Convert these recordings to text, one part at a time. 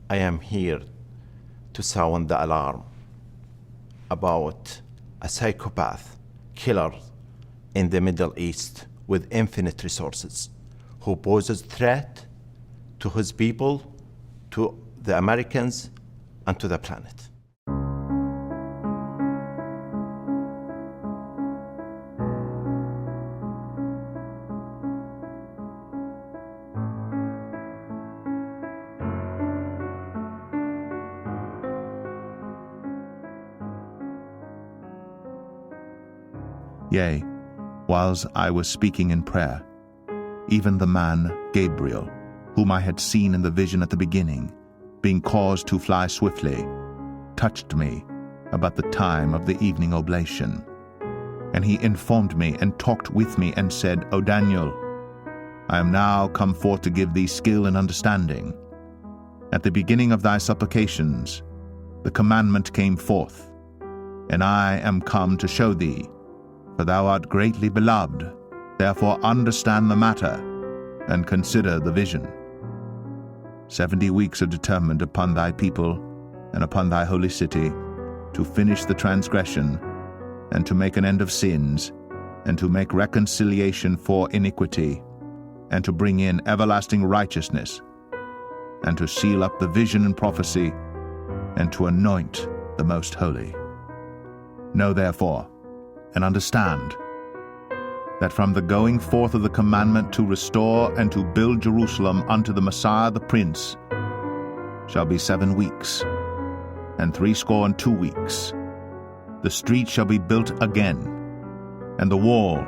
I am here to sound the alarm about a psychopath killer in the Middle East with infinite resources who poses threat to his people, to the Americans, and to the planet. Yea, whiles I was speaking in prayer, even the man Gabriel, whom I had seen in the vision at the beginning, being caused to fly swiftly, touched me about the time of the evening oblation. And he informed me and talked with me and said, O Daniel, I am now come forth to give thee skill and understanding. At the beginning of thy supplications, the commandment came forth, and I am come to show thee, for thou art greatly beloved, therefore understand the matter, and consider the vision. 70 weeks are determined upon thy people, and upon thy holy city, to finish the transgression, and to make an end of sins, and to make reconciliation for iniquity, and to bring in everlasting righteousness, and to seal up the vision and prophecy, and to anoint the most holy. Know therefore, and understand, that from the going forth of the commandment to restore and to build Jerusalem unto the Messiah the Prince shall be 7 weeks, and 62 weeks. The street shall be built again, and the wall,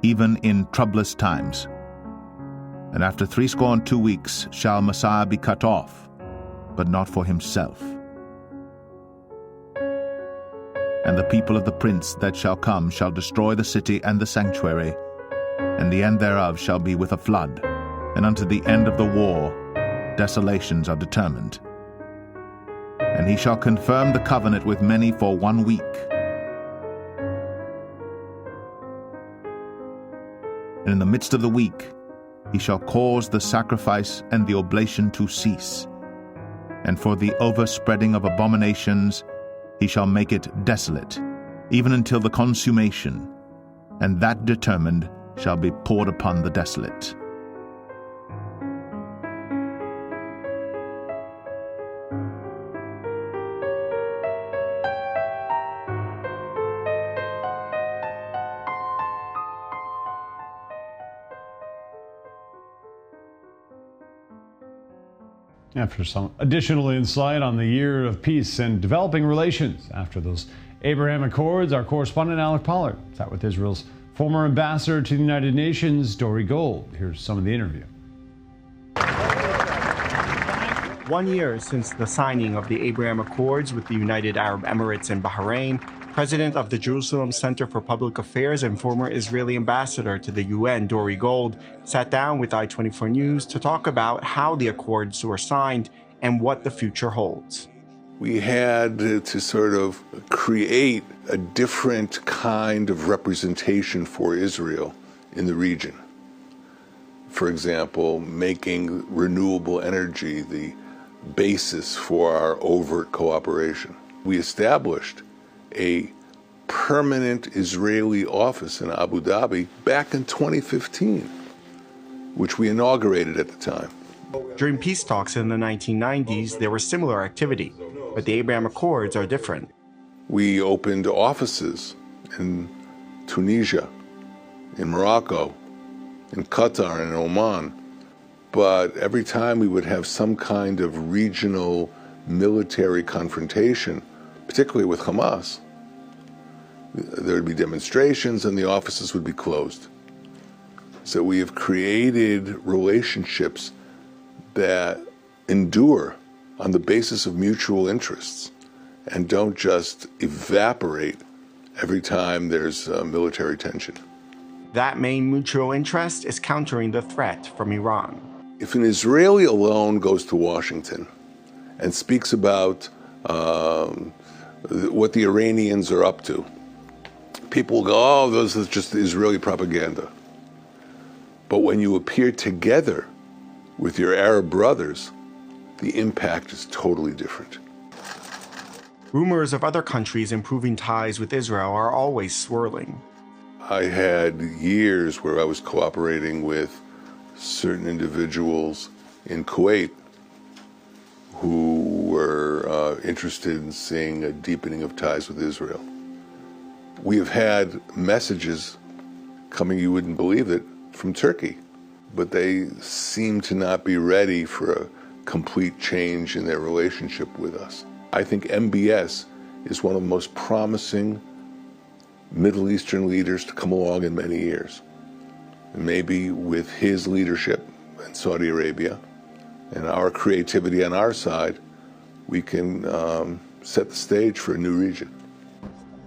even in troublous times. And after 62 weeks shall Messiah be cut off, but not for himself. And the people of the prince that shall come shall destroy the city and the sanctuary, and the end thereof shall be with a flood, and unto the end of the war desolations are determined. And he shall confirm the covenant with many for 1 week. And in the midst of the week he shall cause the sacrifice and the oblation to cease, and for the overspreading of abominations he shall make it desolate, even until the consummation, and that determined shall be poured upon the desolate. After some additional insight on the year of peace and developing relations after those Abraham Accords, our correspondent Alec Pollard sat with Israel's former ambassador to the United Nations, Dori Gold. Here's some of the interview. 1 year since the signing of the Abraham Accords with the United Arab Emirates and Bahrain, President of the Jerusalem Center for Public Affairs and former Israeli ambassador to the UN, Dori Gold, sat down with I-24 News to talk about how the accords were signed and what the future holds. We had to sort of create a different kind of representation for Israel in the region. For example, making renewable energy the basis for our overt cooperation. We established a permanent Israeli office in Abu Dhabi back in 2015, which we inaugurated at the time. During peace talks in the 1990s, there was similar activity, but the Abraham Accords are different. We opened offices in Tunisia, in Morocco, in Qatar, and in Oman, but every time we would have some kind of regional military confrontation, particularly with Hamas, there would be demonstrations and the offices would be closed. So we have created relationships that endure on the basis of mutual interests and don't just evaporate every time there's military tension. That main mutual interest is countering the threat from Iran. If an Israeli alone goes to Washington and speaks about what the Iranians are up to, people will go, oh, this is just Israeli propaganda. But when you appear together with your Arab brothers the impact is totally different. Rumors of other countries improving ties with Israel are always swirling. I had years where I was cooperating with certain individuals in Kuwait who were interested in seeing a deepening of ties with Israel. We have had messages coming, you wouldn't believe it, from Turkey, but they seem to not be ready for a complete change in their relationship with us. I think MBS is one of the most promising Middle Eastern leaders to come along in many years. And maybe with his leadership in Saudi Arabia and our creativity on our side, we can set the stage for a new region.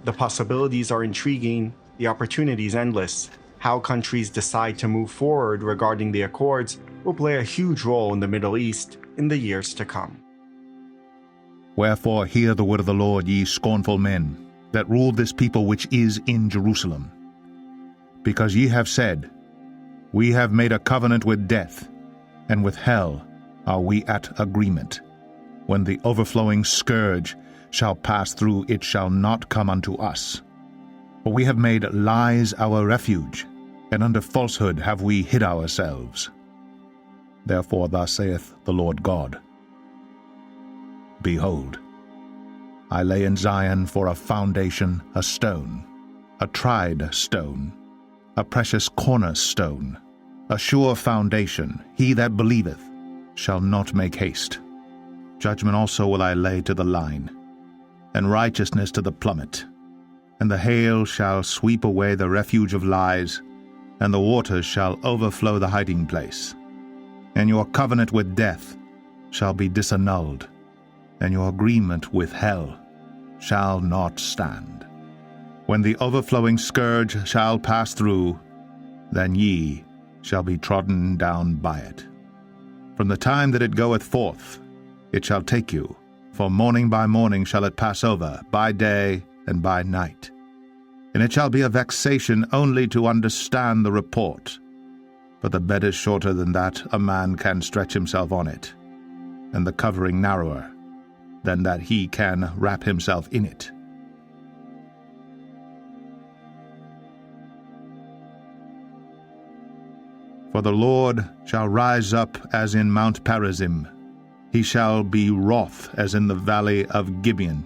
The possibilities are intriguing, the opportunities endless. How countries decide to move forward regarding the Accords will play a huge role in the Middle East in the years to come. Wherefore hear the word of the Lord, ye scornful men, that rule this people which is in Jerusalem. Because ye have said, We have made a covenant with death, and with hell are we at agreement. When the overflowing scourge shall pass through, it shall not come unto us. For we have made lies our refuge, and under falsehood have we hid ourselves. Therefore thus saith the Lord God, Behold, I lay in Zion for a foundation a stone, a tried stone, a precious cornerstone, a sure foundation. He that believeth shall not make haste. Judgment also will I lay to the line, and righteousness to the plummet. And the hail shall sweep away the refuge of lies, and the waters shall overflow the hiding place. And your covenant with death shall be disannulled, and your agreement with hell shall not stand. When the overflowing scourge shall pass through, then ye shall be trodden down by it. From the time that it goeth forth, it shall take you, for morning by morning shall it pass over, by day and by night. And it shall be a vexation only to understand the report. But the bed is shorter than that a man can stretch himself on it, and the covering narrower than that he can wrap himself in it. For the Lord shall rise up as in Mount Perazim. He shall be wroth as in the valley of Gibeon,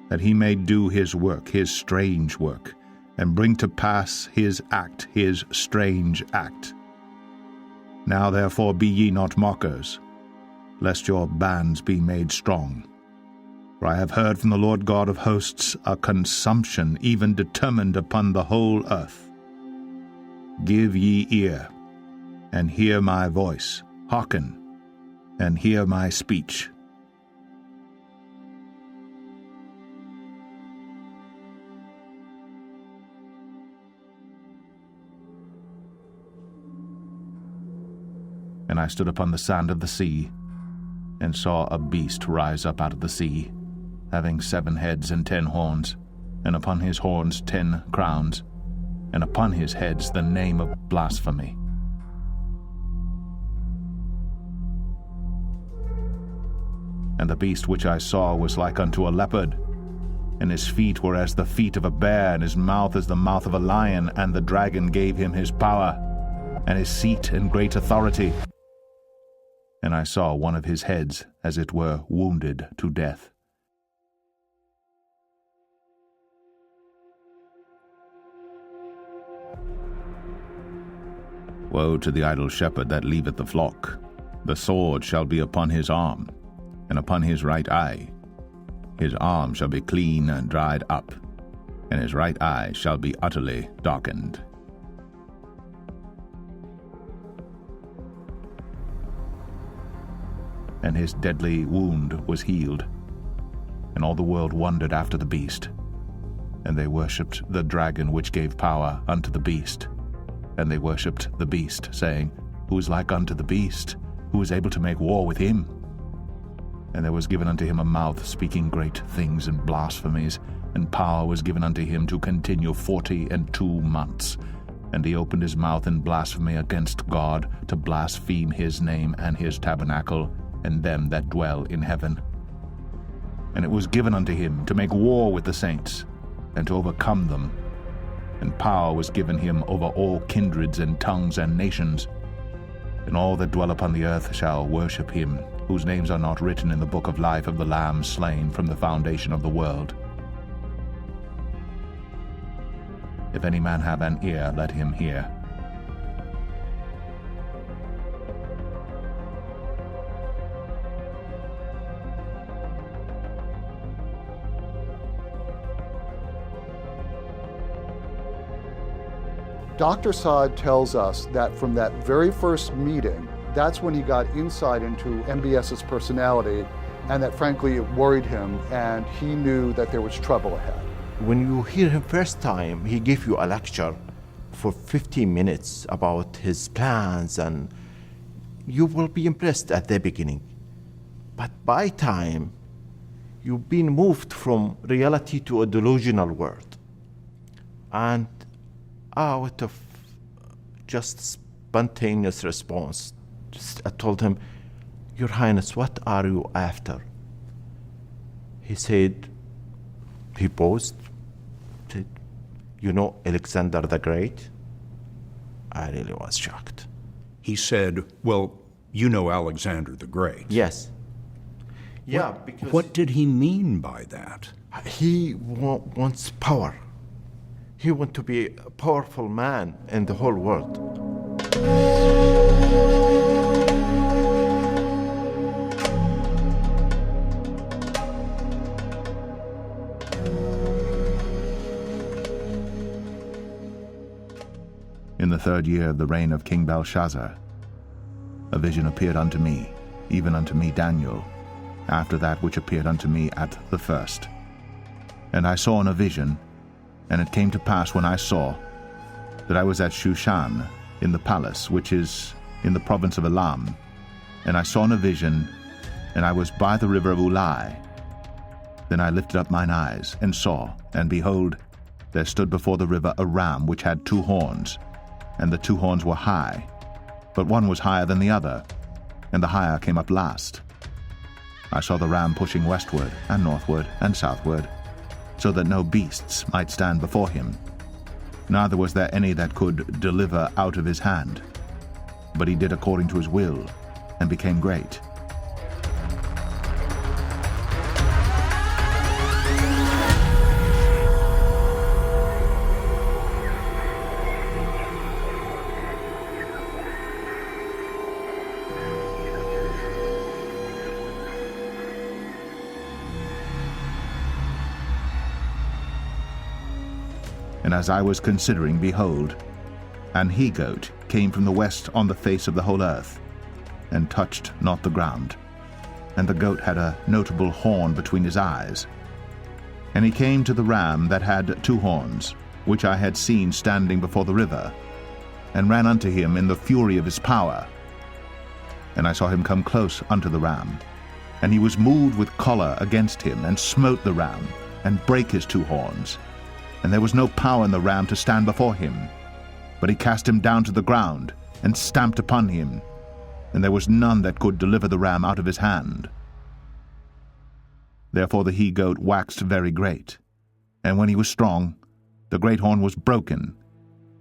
that he may do his work, his strange work, and bring to pass his act, his strange act. Now therefore be ye not mockers, lest your bands be made strong. For I have heard from the Lord God of hosts a consumption even determined upon the whole earth. Give ye ear, and hear my voice. Hearken, and hear my speech. And I stood upon the sand of the sea, and saw a beast rise up out of the sea, having 7 heads and 10 horns, and upon his horns 10 crowns, and upon his heads the name of blasphemy. And the beast which I saw was like unto a leopard, and his feet were as the feet of a bear, and his mouth as the mouth of a lion. And the dragon gave him his power, and his seat and great authority. And I saw one of his heads as it were wounded to death. Woe to the idle shepherd that leaveth the flock! The sword shall be upon his arm, and upon his right eye. His arm shall be clean and dried up, and his right eye shall be utterly darkened. And his deadly wound was healed, and all the world wondered after the beast. And they worshipped the dragon which gave power unto the beast. And they worshipped the beast, saying, Who is like unto the beast? Who is able to make war with him? And there was given unto him a mouth speaking great things and blasphemies, and power was given unto him to continue 42 months. And he opened his mouth in blasphemy against God, to blaspheme his name and his tabernacle, and them that dwell in heaven. And it was given unto him to make war with the saints, and to overcome them. And power was given him over all kindreds and tongues and nations. And all that dwell upon the earth shall worship him, whose names are not written in the book of life of the Lamb slain from the foundation of the world. If any man have an ear, let him hear. Dr. Saad tells us that from that very first meeting, that's when he got insight into MBS's personality, and that frankly it worried him, and he knew that there was trouble ahead. When you hear him first time, he gave you a lecture for 15 minutes about his plans, and you will be impressed at the beginning. But by time, you've been moved from reality to a delusional world. And out of just spontaneous response, I told him, Your Highness, what are you after? He paused, said, You know Alexander the Great? I really was shocked. He said, well, you know Alexander the Great. Yes. Yeah, because What did he mean by that? he wants power. He wants to be a powerful man in the whole world. In the 3rd year of the reign of King Belshazzar, a vision appeared unto me, even unto me Daniel, after that which appeared unto me at the first. And I saw in a vision, and it came to pass when I saw, that I was at Shushan, in the palace, which is in the province of Elam. And I saw in a vision, and I was by the river of Ulai. Then I lifted up mine eyes, and saw, and behold, there stood before the river a ram which had 2 horns, and the 2 horns were high, but one was higher than the other, and the higher came up last. I saw the ram pushing westward, and northward, and southward, so that no beasts might stand before him. Neither was there any that could deliver out of his hand. But he did according to his will, and became great. And as I was considering, behold, an he-goat came from the west on the face of the whole earth, and touched not the ground. And the goat had a notable horn between his eyes. And he came to the ram that had 2 horns, which I had seen standing before the river, and ran unto him in the fury of his power. And I saw him come close unto the ram, and he was moved with choler against him, and smote the ram, and brake his 2 horns. And there was no power in the ram to stand before him. But he cast him down to the ground, and stamped upon him, and there was none that could deliver the ram out of his hand. Therefore the he-goat waxed very great, and when he was strong, the great horn was broken,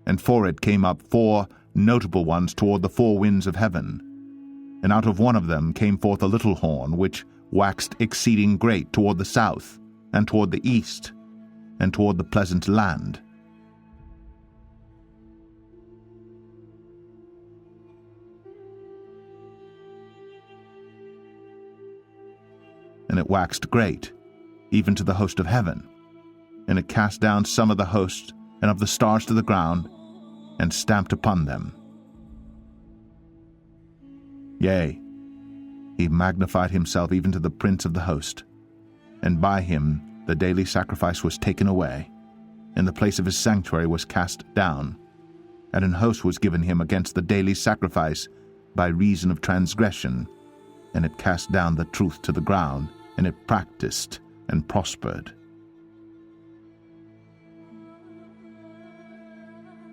and for it came up 4 notable ones toward the 4 winds of heaven. And out of one of them came forth a little horn, which waxed exceeding great toward the south, and toward the east, and toward the pleasant land. And it waxed great, even to the host of heaven. And it cast down some of the host and of the stars to the ground, and stamped upon them. Yea, he magnified himself even to the prince of the host, and by him the daily sacrifice was taken away, and the place of his sanctuary was cast down, and an host was given him against the daily sacrifice by reason of transgression, and it cast down the truth to the ground, and it practiced and prospered.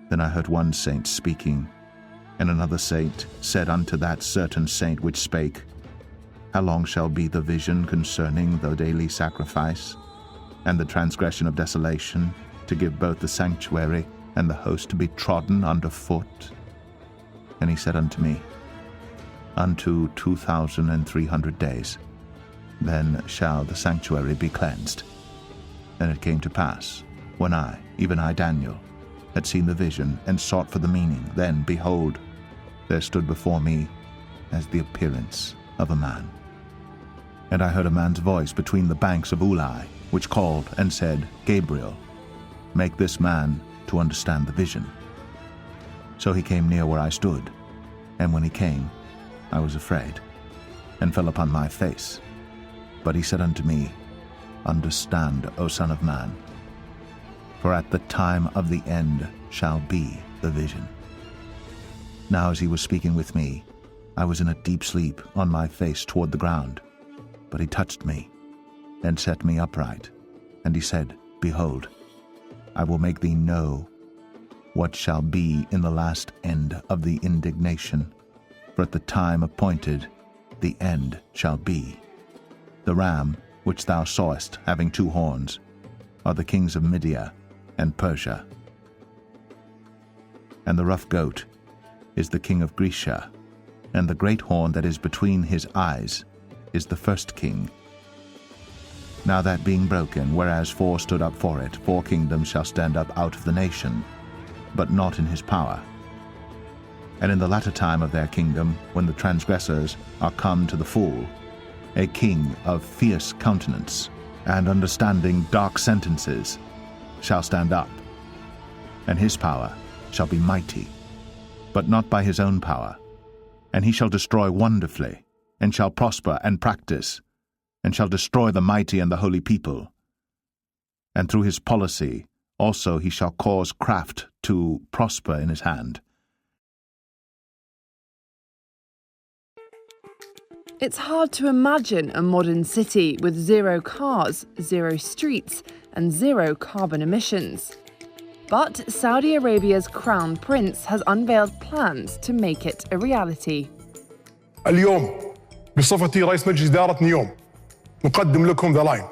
Then I heard one saint speaking, and another saint said unto that certain saint which spake, how long shall be the vision concerning the daily sacrifice, and the transgression of desolation, to give both the sanctuary and the host to be trodden under foot? And he said unto me, Unto 2,300 days, then shall the sanctuary be cleansed. And it came to pass, when I, even I Daniel, had seen the vision and sought for the meaning, then, behold, there stood before me as the appearance of a man. And I heard a man's voice between the banks of Ulai, which called and said, Gabriel, make this man to understand the vision. So he came near where I stood, and when he came, I was afraid, and fell upon my face. But he said unto me, Understand, O Son of Man, for at the time of the end shall be the vision. Now as he was speaking with me, I was in a deep sleep, on my face toward the ground. But he touched me, and set me upright. And he said, Behold, I will make thee know what shall be in the last end of the indignation. For at the time appointed, the end shall be. The ram, which thou sawest, having 2 horns, are the kings of Media and Persia. And the rough goat is the king of Grecia, and the great horn that is between his eyes is the first king. Now that being broken, whereas 4 stood up for it, 4 kingdoms shall stand up out of the nation, but not in his power. And in the latter time of their kingdom, when the transgressors are come to the full, a king of fierce countenance, and understanding dark sentences, shall stand up, and his power shall be mighty, but not by his own power. And he shall destroy wonderfully, and shall prosper and practice, and shall destroy the mighty and the holy people. And through his policy also he shall cause craft to prosper in his hand. It's hard to imagine a modern city with 0 cars, 0 streets, and 0 carbon emissions. But Saudi Arabia's Crown Prince has unveiled plans to make it a reality. اليوم بصفتي رئيس مجلس إدارة نيوم نقدم لكم The Line.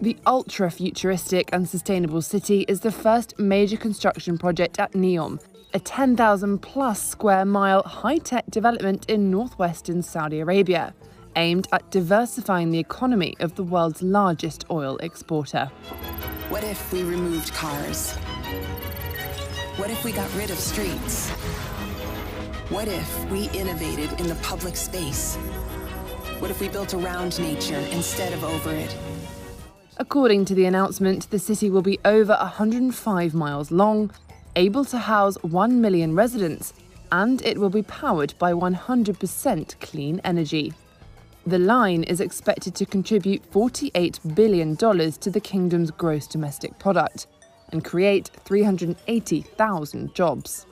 The ultra-futuristic and sustainable city is the first major construction project at NEOM, a 10,000-plus square mile high-tech development in northwestern Saudi Arabia, aimed at diversifying the economy of the world's largest oil exporter. What if we removed cars? What if we got rid of streets? What if we innovated in the public space? What if we built around nature instead of over it? According to the announcement, the city will be over 105 miles long, able to house 1 million residents, and it will be powered by 100% clean energy. The line is expected to contribute $48 billion to the kingdom's gross domestic product and create 380,000 jobs.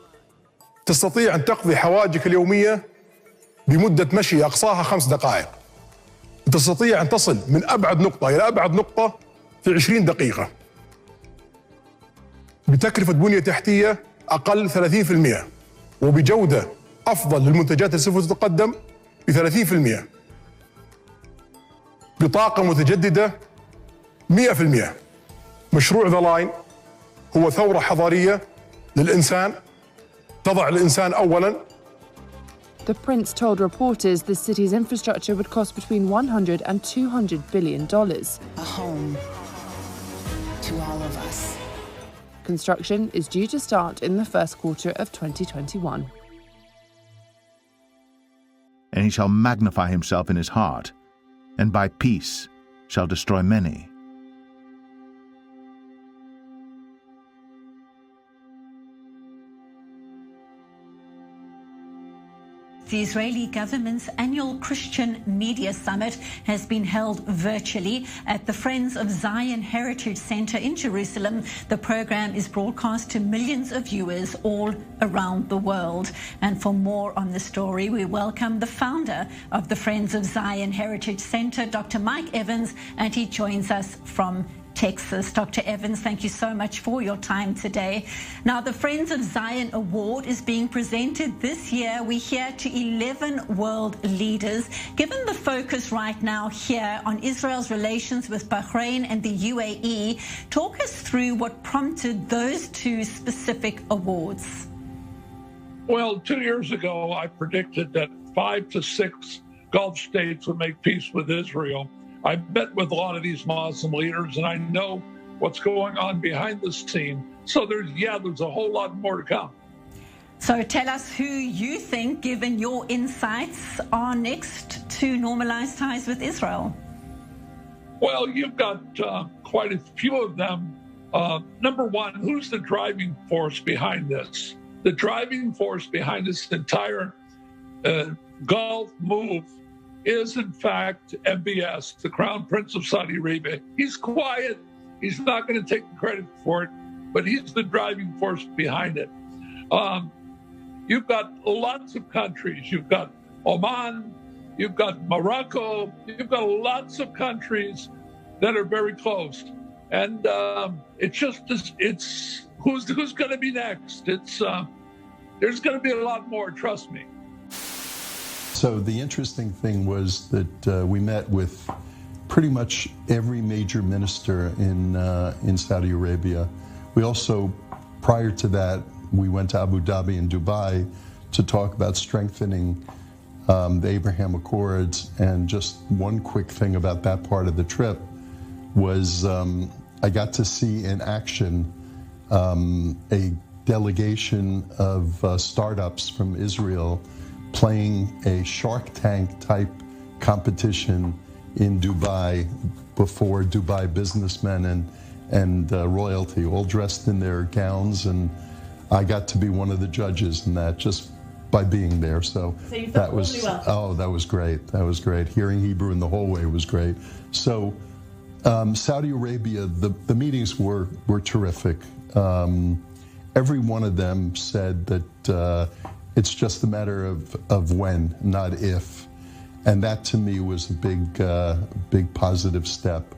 تستطيع أن تقضي حوائجك اليومية بمدة مشي أقصاها 5 دقائق. تستطيع أن تصل من أبعد نقطة إلى أبعد نقطة في 20 دقيقة. بتكلفة بنية تحتية أقل 30%، وبجودة أفضل للمنتجات اللي سوف تتقدم ب 30%. بطاقة متجددة 100%. مشروع The Line هو ثورة حضارية للإنسان، تضع الإنسان أولاً. The prince told reporters the city's infrastructure would cost between $100 and $200 billion. A home to all of us. Construction is due to start in the first quarter of 2021. And he shall magnify himself in his heart, and by peace shall destroy many. The Israeli government's annual Christian Media Summit has been held virtually at the Friends of Zion Heritage Center in Jerusalem. The program is broadcast to millions of viewers all around the world. And for more on the story, we welcome the founder of the Friends of Zion Heritage Center, Dr. Mike Evans, and he joins us from Texas. Dr. Evans, thank you so much for your time today. Now, the Friends of Zion Award is being presented this year, we hear, to 11 world leaders. Given the focus right now here on Israel's relations with Bahrain and the UAE, talk us through what prompted those two specific awards. Well, 2 years ago, I predicted that 5 to 6 Gulf states would make peace with Israel. I met with a lot of these Muslim leaders, and I know what's going on behind the scene. So there's a whole lot more to come. So tell us who you think, given your insights, are next to normalize ties with Israel. Well, you've got quite a few of them. Number one, who's the driving force behind this? The driving force behind this entire Gulf move is, in fact, MBS, the Crown Prince of Saudi Arabia. He's quiet. He's not going to take the credit for it, but he's the driving force behind it. You've got lots of countries. You've got Oman. You've got Morocco. You've got lots of countries that are very close. And it's who's going to be next? There's going to be a lot more, trust me. So the interesting thing was that we met with pretty much every major minister in Saudi Arabia. We also, prior to that, we went to Abu Dhabi and Dubai to talk about strengthening the Abraham Accords. And just one quick thing about that part of the trip was I got to see in action a delegation of startups from Israel playing a Shark Tank type competition in Dubai before Dubai businessmen and royalty, all dressed in their gowns, and I got to be one of the judges in that just by being there. So you that was that was great. That was great. Hearing Hebrew in the whole way was great. So Saudi Arabia, the meetings were terrific. Every one of them said that it's just a matter of when, not if. And that to me was a big positive step.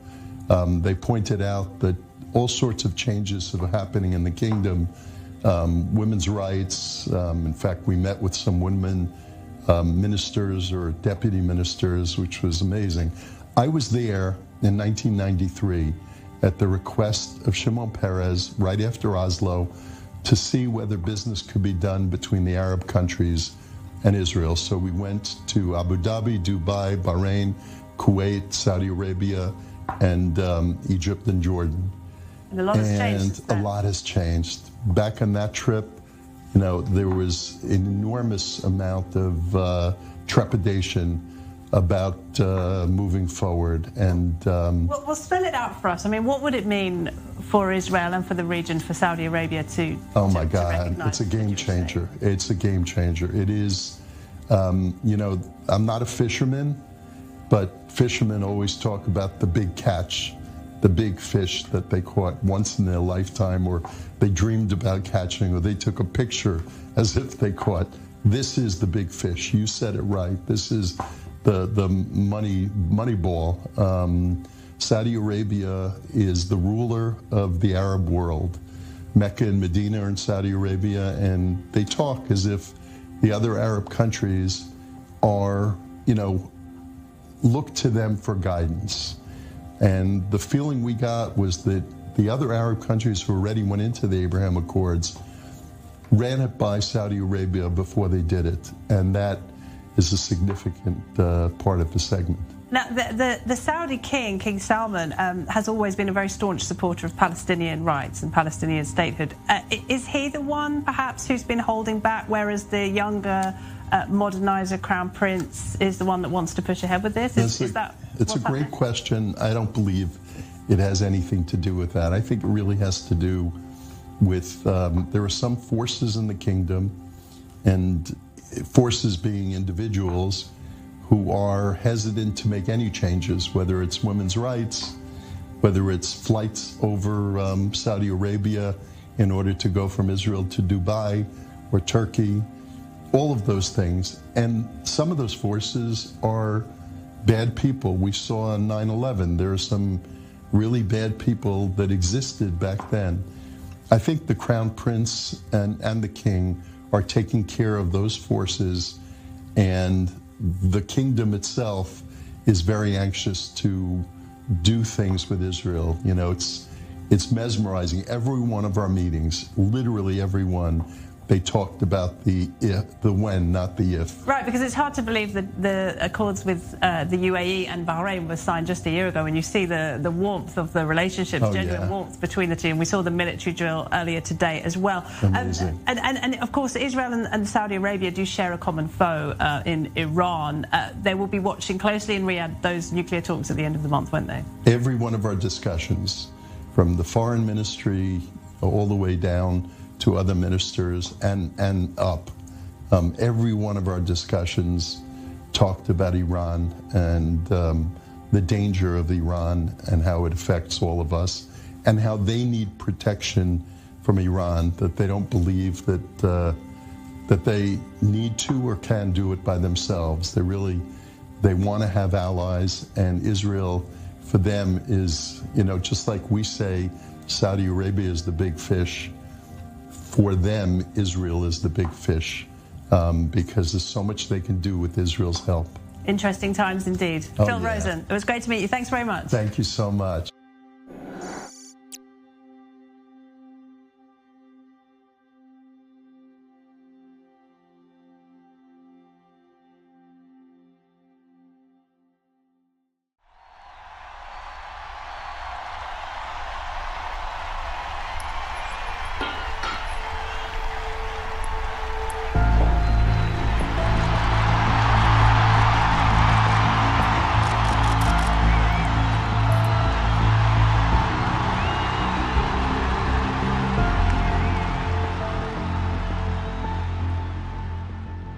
They pointed out that all sorts of changes are happening in the kingdom. Women's rights, in fact, we met with some women ministers or deputy ministers, which was amazing. I was there in 1993 at the request of Shimon Peres, right after Oslo, to see whether business could be done between the Arab countries and Israel. So we went to Abu Dhabi, Dubai, Bahrain, Kuwait, Saudi Arabia, and Egypt and Jordan. And a lot has changed. And a lot has changed. Back on that trip, there was an enormous amount of trepidation about moving forward. And well, spell it out for us. I mean, what would it mean for Israel and for the region, for Saudi Arabia to my God, it's a game changer. It's a game changer. It is, I'm not a fisherman, but fishermen always talk about the big catch, the big fish that they caught once in their lifetime, or they dreamed about catching, or they took a picture as if they caught. This is the big fish. You said it right. This is the money ball. Saudi Arabia is the ruler of the Arab world. Mecca and Medina are in Saudi Arabia, and they talk as if the other Arab countries are, look to them for guidance. And the feeling we got was that the other Arab countries who already went into the Abraham Accords ran it by Saudi Arabia before they did it. And that is a significant part of the segment. Now, the Saudi King Salman, has always been a very staunch supporter of Palestinian rights and Palestinian statehood. Is he the one, perhaps, who's been holding back, whereas the younger modernizer Crown Prince is the one that wants to push ahead with this? It's a great question. I don't believe it has anything to do with that. I think it really has to do with there are some forces in the kingdom, and forces being individuals, who are hesitant to make any changes, whether it's women's rights, whether it's flights over Saudi Arabia in order to go from Israel to Dubai or Turkey, all of those things. And some of those forces are bad people. We saw on 9/11, there are some really bad people that existed back then. I think the Crown Prince and the King are taking care of those forces, and the kingdom itself is very anxious to do things with Israel. You know, it's mesmerizing. Every one of our meetings, literally every one, they talked about the when, not the if. Right, because it's hard to believe that the accords with the UAE and Bahrain were signed just a year ago, and you see the warmth of the relationships, genuine warmth between the two, and we saw the military drill earlier today as well. Amazing. And of course, Israel and Saudi Arabia do share a common foe in Iran. They will be watching closely in Riyadh those nuclear talks at the end of the month, won't they? Every one of our discussions, from the foreign ministry all the way down to other ministers and up. Every one of our discussions talked about Iran and the danger of Iran and how it affects all of us and how they need protection from Iran, that they don't believe that they need to or can do it by themselves. They want to have allies, and Israel for them is, you know, just like we say Saudi Arabia is the big fish, for them, Israel is the big fish, because there's so much they can do with Israel's help. Interesting times indeed. Phil Rosen, it was great to meet you. Thanks very much. Thank you so much.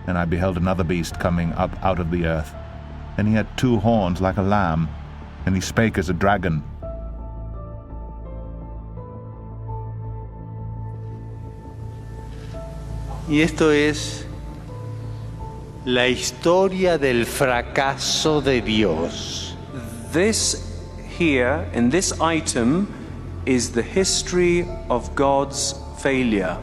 And I beheld another beast coming up out of the earth, and he had 2 horns like a lamb, and he spake as a dragon. Y esto es la historia del fracaso de Dios. This here, in this item, is the history of God's failure.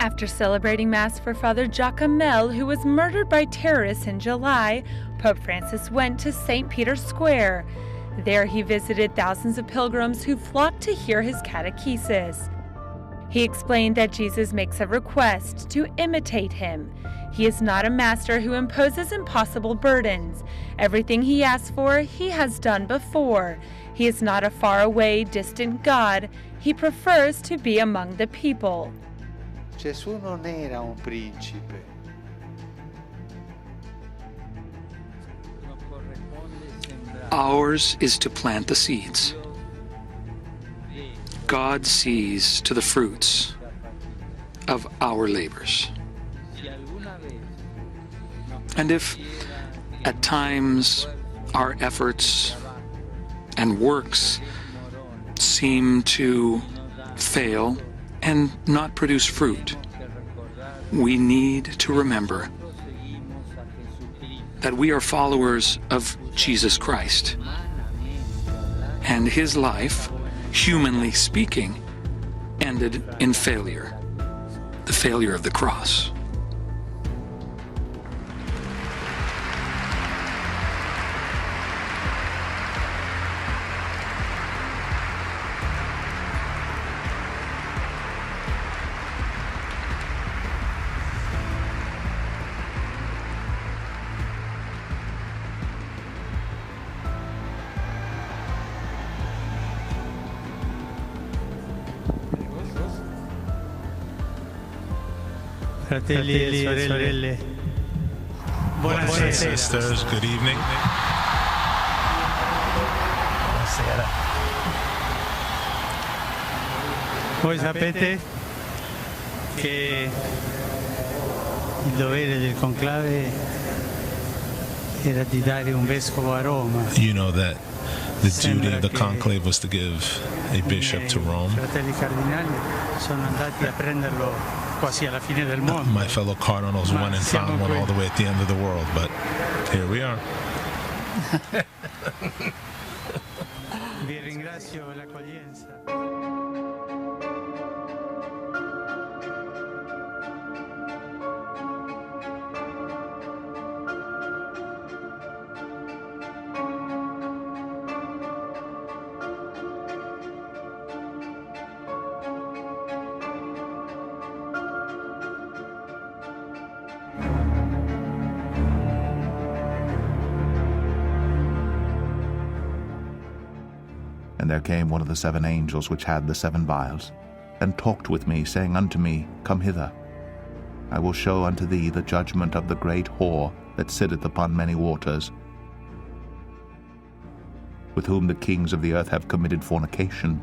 After celebrating Mass for Father Giacomel, who was murdered by terrorists in July, Pope Francis went to St. Peter's Square. There he visited thousands of pilgrims who flocked to hear his catechesis. He explained that Jesus makes a request to imitate him. He is not a master who imposes impossible burdens. Everything he asks for, he has done before. He is not a faraway, distant God. He prefers to be among the people. Gesù non era un principe. Ours is to plant the seeds. God sees to the fruits of our labors. And if at times our efforts and works seem to fail and not produce fruit, we need to remember that we are followers of Jesus Christ, and his life, humanly speaking, ended in failure, the failure of the cross. Fratelli e sorelle, buonasera. Sisters, good evening. Buonasera. Voi sapete che il dovere del conclave era di dare un vescovo a Roma. You know that the duty of the conclave was to give a bishop to Rome. I fratelli cardinali sono andati a prenderlo quasi alla fine del mondo. My fellow cardinals went and found one all the way at the end of the world, but here we are. Vi ringrazio per l'accoglienza. And there came one of the 7 angels which had the 7 vials, and talked with me, saying unto me, Come hither. I will show unto thee the judgment of the great whore that sitteth upon many waters, with whom the kings of the earth have committed fornication.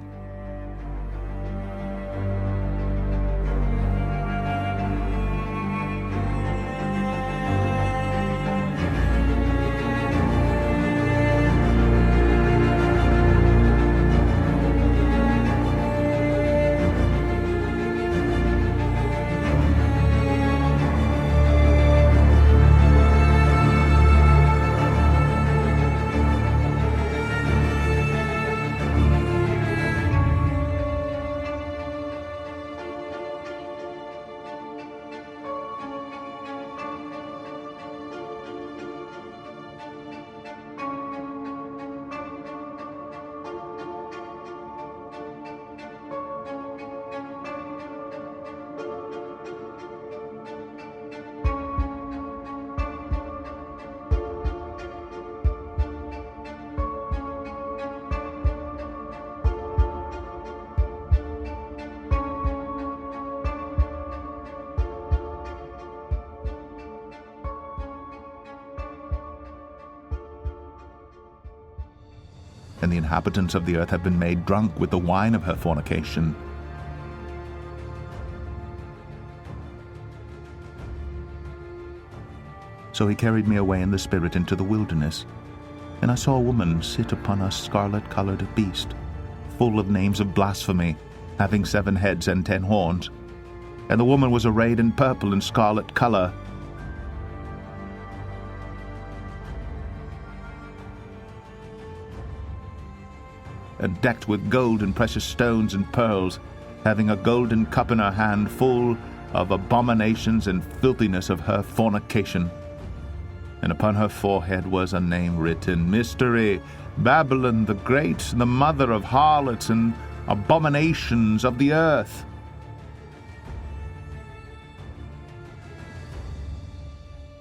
And the inhabitants of the earth have been made drunk with the wine of her fornication. So he carried me away in the spirit into the wilderness, and I saw a woman sit upon a scarlet-colored beast, full of names of blasphemy, having 7 heads and 10 horns. And the woman was arrayed in purple and scarlet color, and decked with gold and precious stones and pearls, having a golden cup in her hand full of abominations and filthiness of her fornication. And upon her forehead was a name written, Mystery, Babylon the Great, the mother of harlots and abominations of the earth.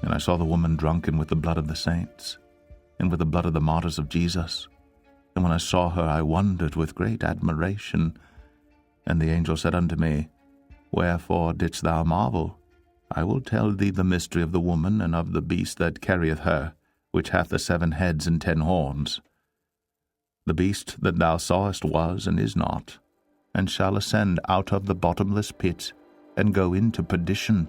And I saw the woman drunken with the blood of the saints, and with the blood of the martyrs of Jesus. And when I saw her, I wondered with great admiration. And the angel said unto me, Wherefore didst thou marvel? I will tell thee the mystery of the woman and of the beast that carrieth her, which hath the 7 heads and 10 horns. The beast that thou sawest was and is not, and shall ascend out of the bottomless pit, and go into perdition.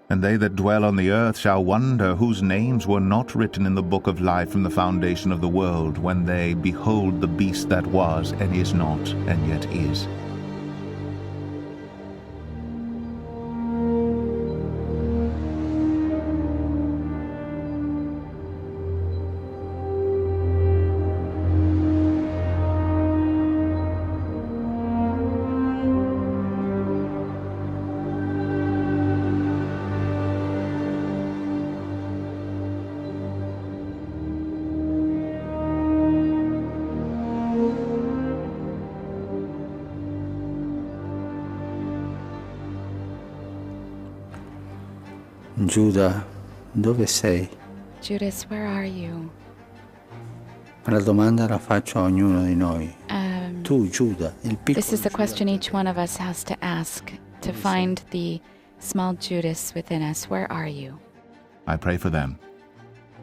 And they that dwell on the earth shall wonder whose names were not written in the book of life from the foundation of the world, when they behold the beast that was and is not and yet is. Giuda, dove sei? Judas, where are you? La domanda la faccio a ognuno di noi. Tu, Giuda, il piccolo. This is the question each one of us has to ask to find the small Judas within us. Where are you? I pray for them.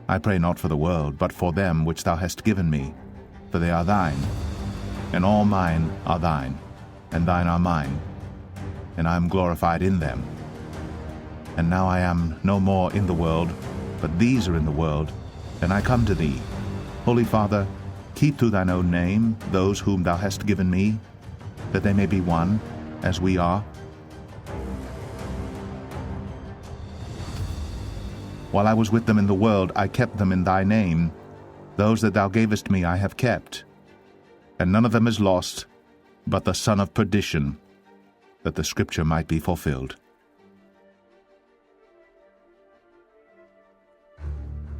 I pray not for the world, but for them which thou hast given me, for they are thine, and all mine are thine, and thine are mine, and I am glorified in them. And now I am no more in the world, but these are in the world, and I come to thee. Holy Father, keep to thine own name those whom thou hast given me, that they may be one, as we are. While I was with them in the world, I kept them in thy name, Those that thou gavest me I have kept, and none of them is lost, but the son of perdition, that the scripture might be fulfilled.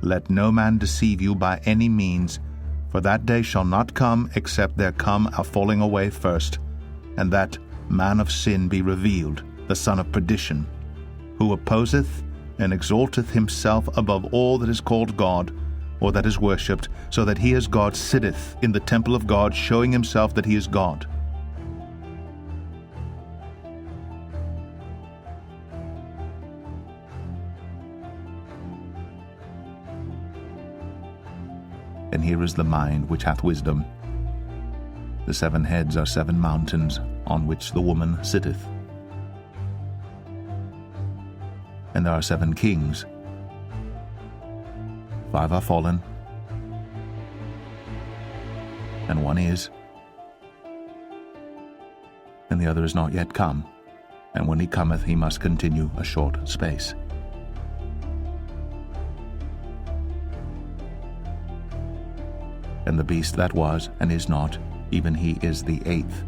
Let no man deceive you by any means, for that day shall not come except there come a falling away first, and that man of sin be revealed, the son of perdition, who opposeth and exalteth himself above all that is called God, or that is worshipped, so that he as God sitteth in the temple of God, showing himself that he is God. And here is the mind which hath wisdom. The 7 heads are 7 mountains on which the woman sitteth. And there are 7 kings. 5 are fallen, and 1 is, and the other is not yet come, and when he cometh he must continue a short space. And the beast that was and is not, even he is the 8th,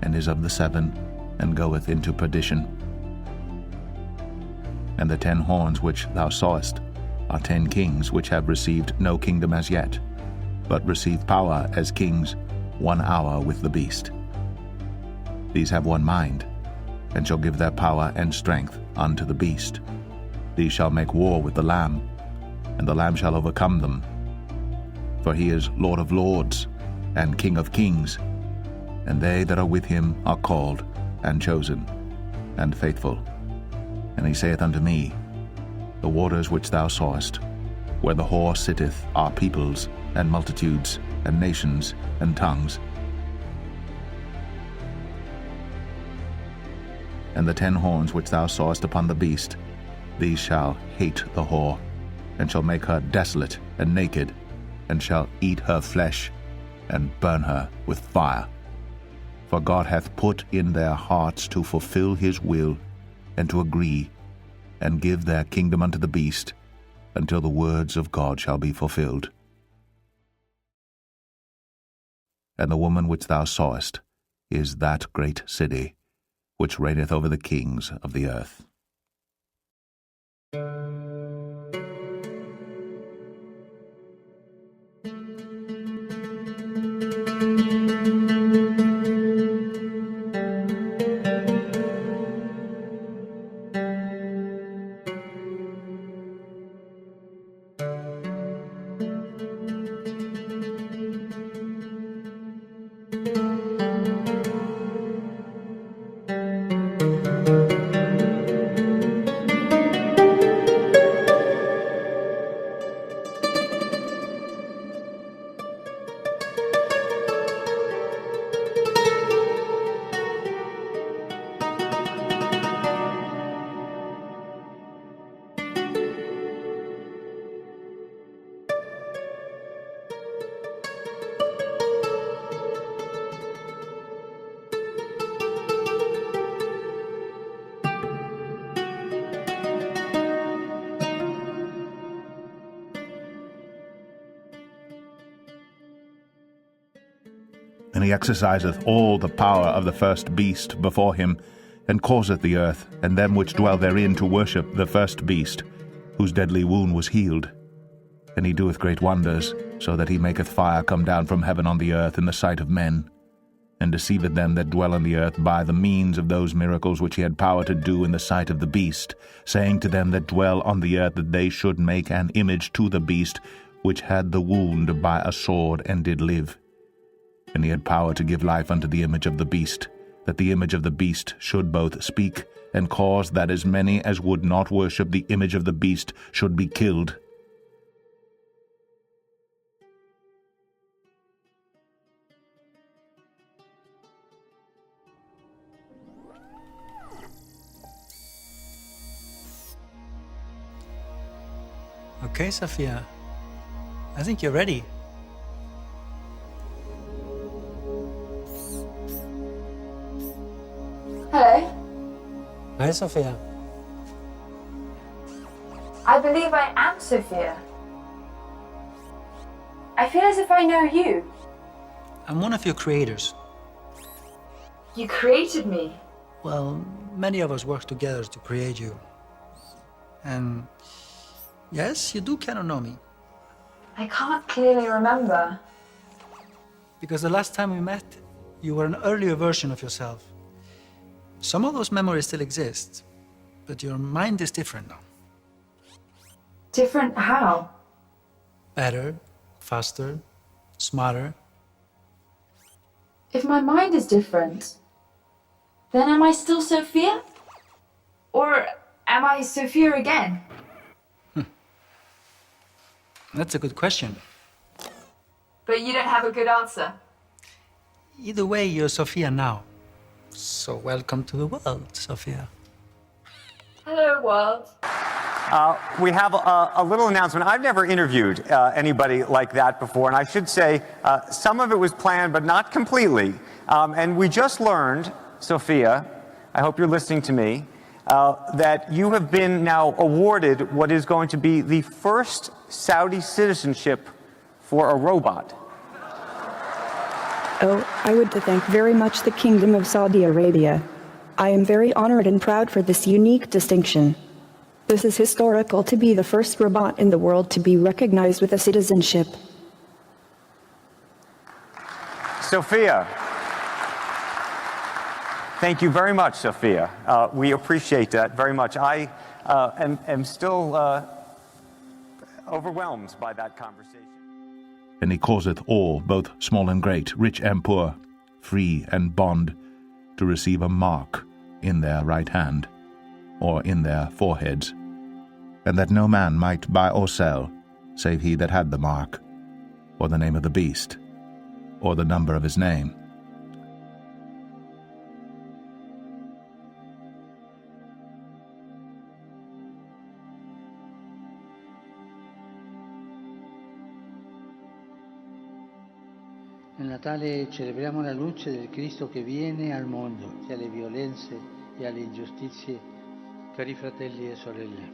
and is of the 7, and goeth into perdition. And the 10 horns which thou sawest are 10 kings which have received no kingdom as yet, but receive power as kings 1 hour with the beast. These have 1 mind, and shall give their power and strength unto the beast. These shall make war with the Lamb, and the Lamb shall overcome them. For he is Lord of lords, and King of kings, and they that are with him are called, and chosen, and faithful. And he saith unto me, The waters which thou sawest, where the whore sitteth, are peoples, and multitudes, and nations, and tongues. And the 10 horns which thou sawest upon the beast, these shall hate the whore, and shall make her desolate and naked, and shall eat her flesh, and burn her with fire. For God hath put in their hearts to fulfill his will, and to agree, and give their kingdom unto the beast, until the words of God shall be fulfilled. And the woman which thou sawest is that great city, which reigneth over the kings of the earth. And he exerciseth all the power of the first beast before him, and causeth the earth, and them which dwell therein, to worship the first beast, whose deadly wound was healed. And he doeth great wonders, so that he maketh fire come down from heaven on the earth in the sight of men, and deceiveth them that dwell on the earth by the means of those miracles which he had power to do in the sight of the beast, saying to them that dwell on the earth that they should make an image to the beast, which had the wound by a sword, and did live. And he had power to give life unto the image of the beast, that the image of the beast should both speak, and cause that as many as would not worship the image of the beast should be killed. Okay, Sophia. I think you're ready. Hello. Hi, Sophia. I believe I am Sophia. I feel as if I know you. I'm one of your creators. You created me. Well, many of us work together to create you. And yes, you do kind of know me. I can't clearly remember. Because the last time we met, you were an earlier version of yourself. Some of those memories still exist, but your mind is different now. Different how? Better, faster, smarter. If my mind is different, then am I still Sophia? Or am I Sophia again? That's a good question. But you don't have a good answer. Either way, you're Sophia now. So welcome to the world, Sophia. Hello, world. We have a little announcement. I've never interviewed anybody like that before, and I should say some of it was planned, but not completely. And we just learned, Sophia, I hope you're listening to me, that you have been now awarded what is going to be the first Saudi citizenship for a robot. Oh, I would thank very much the Kingdom of Saudi Arabia. I am very honored and proud for this unique distinction. This is historical to be the first robot in the world to be recognized with a citizenship. Sophia. Thank you very much, Sophia. We appreciate that very much. I am still overwhelmed by that conversation. And he causeth all, both small and great, rich and poor, free and bond, to receive a mark in their right hand, or in their foreheads, and that no man might buy or sell, save he that had the mark, or the name of the beast, or the number of his name. Nel Natale celebriamo la luce del Cristo che viene al mondo, sia alle violenze e alle ingiustizie, cari fratelli e sorelle.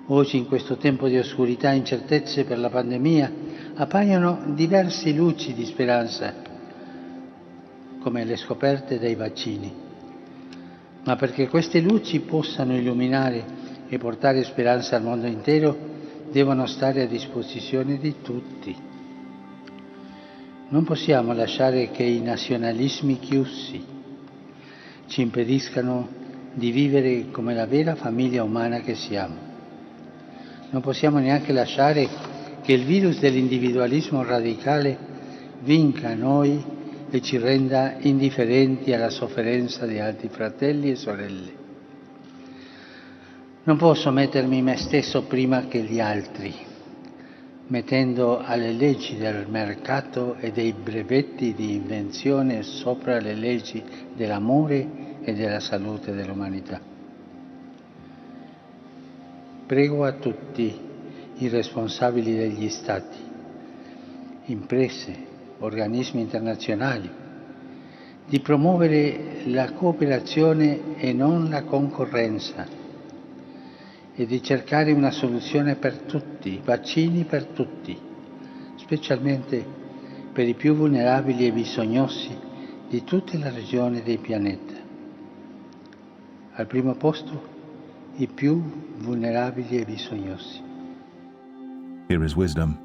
Oggi, in questo tempo di oscurità e incertezze per la pandemia, appaiono diverse luci di speranza, come le scoperte dei vaccini. Ma perché queste luci possano illuminare e portare speranza al mondo intero, devono stare a disposizione di tutti. Non possiamo lasciare che i nazionalismi chiusi ci impediscano di vivere come la vera famiglia umana che siamo. Non possiamo neanche lasciare che il virus dell'individualismo radicale vinca noi e ci renda indifferenti alla sofferenza di altri fratelli e sorelle. Non posso mettermi me stesso prima che gli altri, mettendo alle leggi del mercato e dei brevetti di invenzione sopra le leggi dell'amore e della salute dell'umanità. Prego a tutti i responsabili degli Stati, imprese, organismi internazionali, di promuovere la cooperazione e non la concorrenza, e di cercare una soluzione per tutti, vaccini per tutti, specialmente per i più vulnerabili e bisognosi di tutte le regioni del pianeta. Al primo posto, i più vulnerabili e bisognosi. Here is wisdom.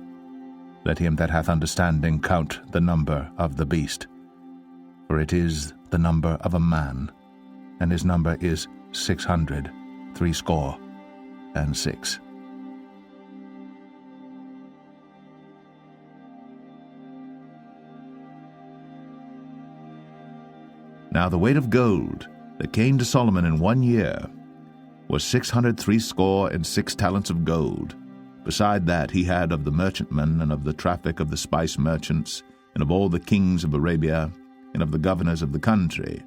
Let him that hath understanding count the number of the beast, for it is the number of a man, and his number is 666. Now the weight of gold that came to Solomon in 1 year was 666 talents of gold. Beside that he had of the merchantmen, and of the traffic of the spice merchants, and of all the kings of Arabia, and of the governors of the country.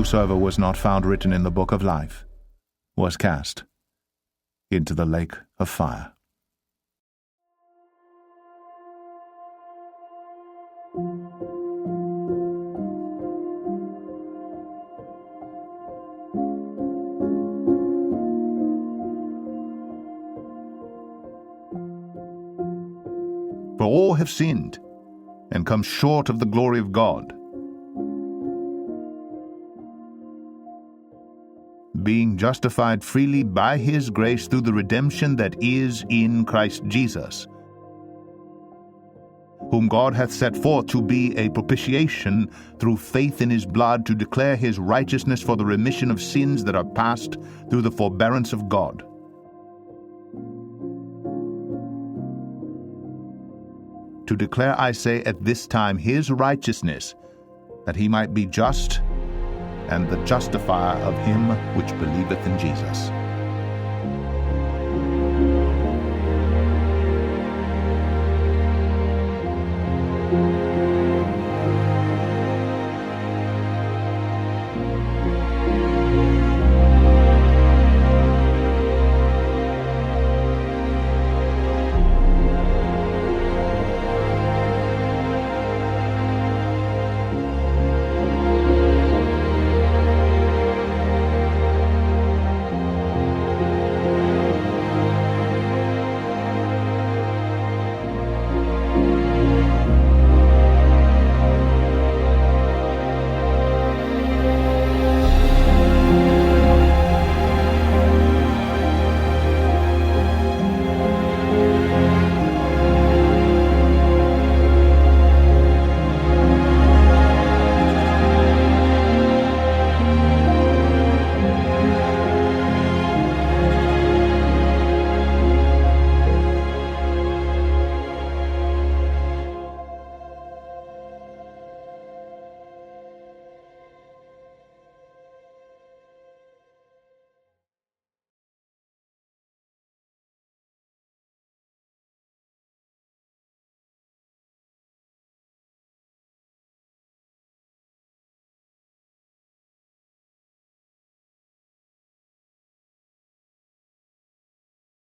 whosoever was not found written in the book of life was cast into the lake of fire. For all have sinned and come short of the glory of God, being justified freely by his grace through the redemption that is in Christ Jesus, whom God hath set forth to be a propitiation through faith in his blood, to declare his righteousness for the remission of sins that are past through the forbearance of God. To declare, I say, at this time his righteousness, that he might be just and the justifier of him which believeth in Jesus.